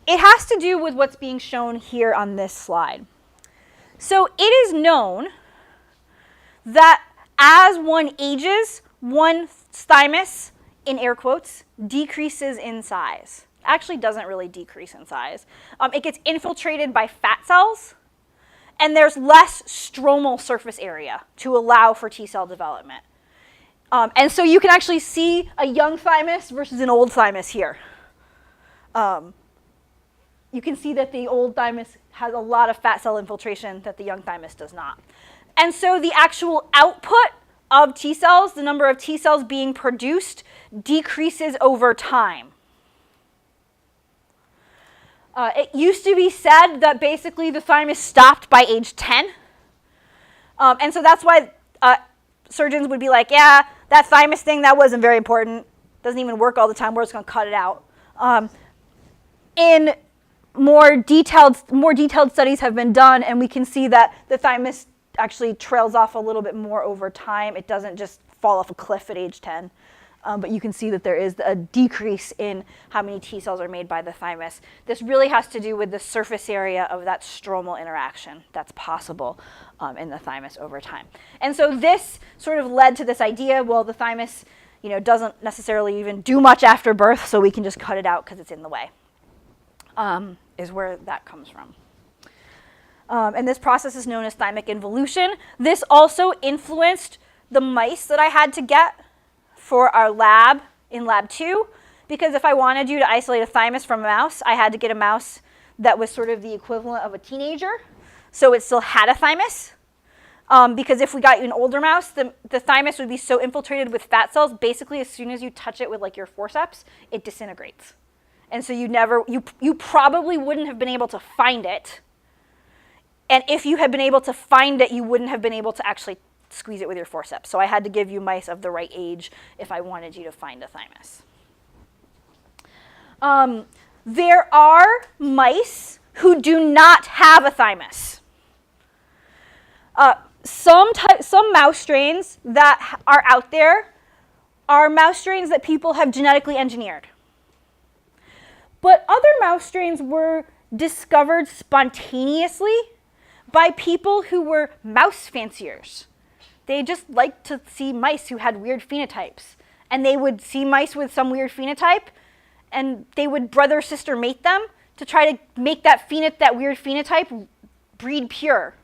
Speaker 1: it has to do with what's being shown here on this slide. So it is known that as one ages, one thymus, in air quotes, decreases in size. Actually doesn't really decrease in size. It gets infiltrated by fat cells, and there's less stromal surface area to allow for T cell development. And so you can actually see a young thymus versus an old thymus here. You can see that the old thymus has a lot of fat cell infiltration that the young thymus does not. And so the actual output of T cells, the number of T cells being produced, decreases over time. It used to be said that basically the thymus stopped by age 10. And so that's why surgeons would be like, yeah, that thymus thing, that wasn't very important. Doesn't even work all the time. We're just going to cut it out. In more detailed studies have been done, and we can see that the thymus actually trails off a little bit more over time. It doesn't just fall off a cliff at age 10. But you can see that there is a decrease in how many T cells are made by the thymus. This really has to do with the surface area of that stromal interaction that's possible in the thymus over time. And so this sort of led to this idea, well, the thymus, doesn't necessarily even do much after birth, so we can just cut it out because it's in the way, is where that comes from. And this process is known as thymic involution. This also influenced the mice that I had to get for our lab in lab 2, because if I wanted you to isolate a thymus from a mouse, I had to get a mouse that was sort of the equivalent of a teenager, so it still had a thymus. Because if we got you an older mouse, the thymus would be so infiltrated with fat cells, basically as soon as you touch it with like your forceps, it disintegrates. And so you probably wouldn't have been able to find it. And if you had been able to find it, you wouldn't have been able to actually squeeze it with your forceps. So I had to give you mice of the right age if I wanted you to find a thymus. There are mice who do not have a thymus. Some mouse strains that are out there are mouse strains that people have genetically engineered. But other mouse strains were discovered spontaneously by people who were mouse fanciers. They just liked to see mice who had weird phenotypes. And they would see mice with some weird phenotype, and they would brother-sister mate them to try to make that weird phenotype breed pure.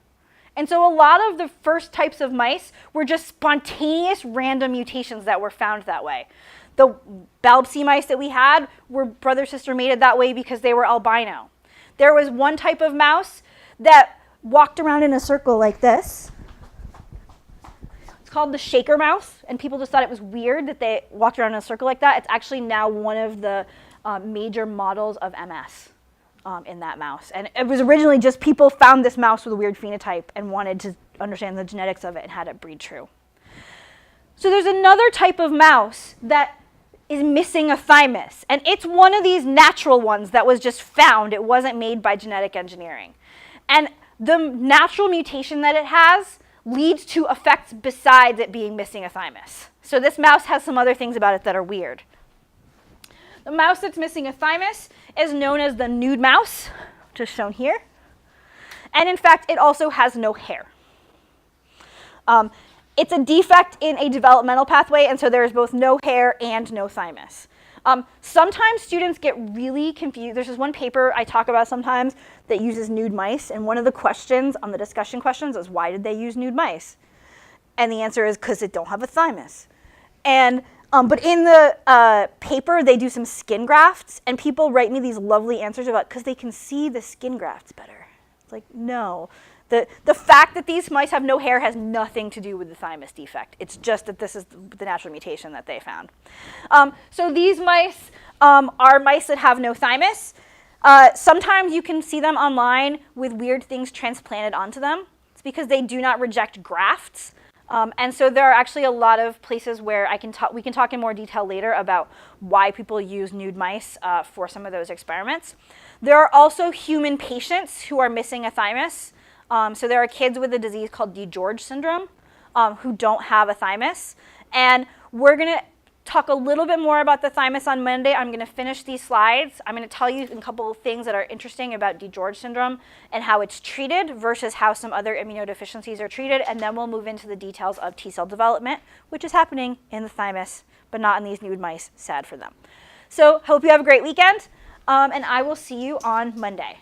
Speaker 1: And so a lot of the first types of mice were just spontaneous random mutations that were found that way. The Balbsy mice that we had were brother-sister mated that way because they were albino. There was one type of mouse that walked around in a circle like this. It's called the shaker mouse, and people just thought it was weird that they walked around in a circle like that. It's actually now one of the major models of MS in that mouse. And it was originally just people found this mouse with a weird phenotype and wanted to understand the genetics of it and had it breed true. So there's another type of mouse that is missing a thymus, and it's one of these natural ones that was just found. It wasn't made by genetic engineering. And the natural mutation that it has leads to effects besides it being missing a thymus. So this mouse has some other things about it that are weird. The mouse that's missing a thymus is known as the Nude mouse, which is shown here. And in fact, it also has no hair. It's a defect in a developmental pathway, and so there is both no hair and no thymus. Sometimes students get really confused. There's this one paper I talk about sometimes that uses nude mice, and one of the questions on the discussion questions is, why did they use nude mice? And the answer is because it don't have a thymus. And but in the paper, they do some skin grafts, and people write me these lovely answers about because they can see the skin grafts better. It's like, no. The fact that these mice have no hair has nothing to do with the thymus defect. It's just that this is the natural mutation that they found. So these mice are mice that have no thymus. Sometimes you can see them online with weird things transplanted onto them. It's because they do not reject grafts. And so there are actually a lot of places where we can talk in more detail later about why people use nude mice for some of those experiments. There are also human patients who are missing a thymus. So there are kids with a disease called DiGeorge syndrome who don't have a thymus. And we're going to talk a little bit more about the thymus on Monday. I'm going to finish these slides. I'm going to tell you a couple of things that are interesting about DiGeorge syndrome and how it's treated versus how some other immunodeficiencies are treated. And then we'll move into the details of T-cell development, which is happening in the thymus, but not in these nude mice. Sad for them. So hope you have a great weekend, and I will see you on Monday.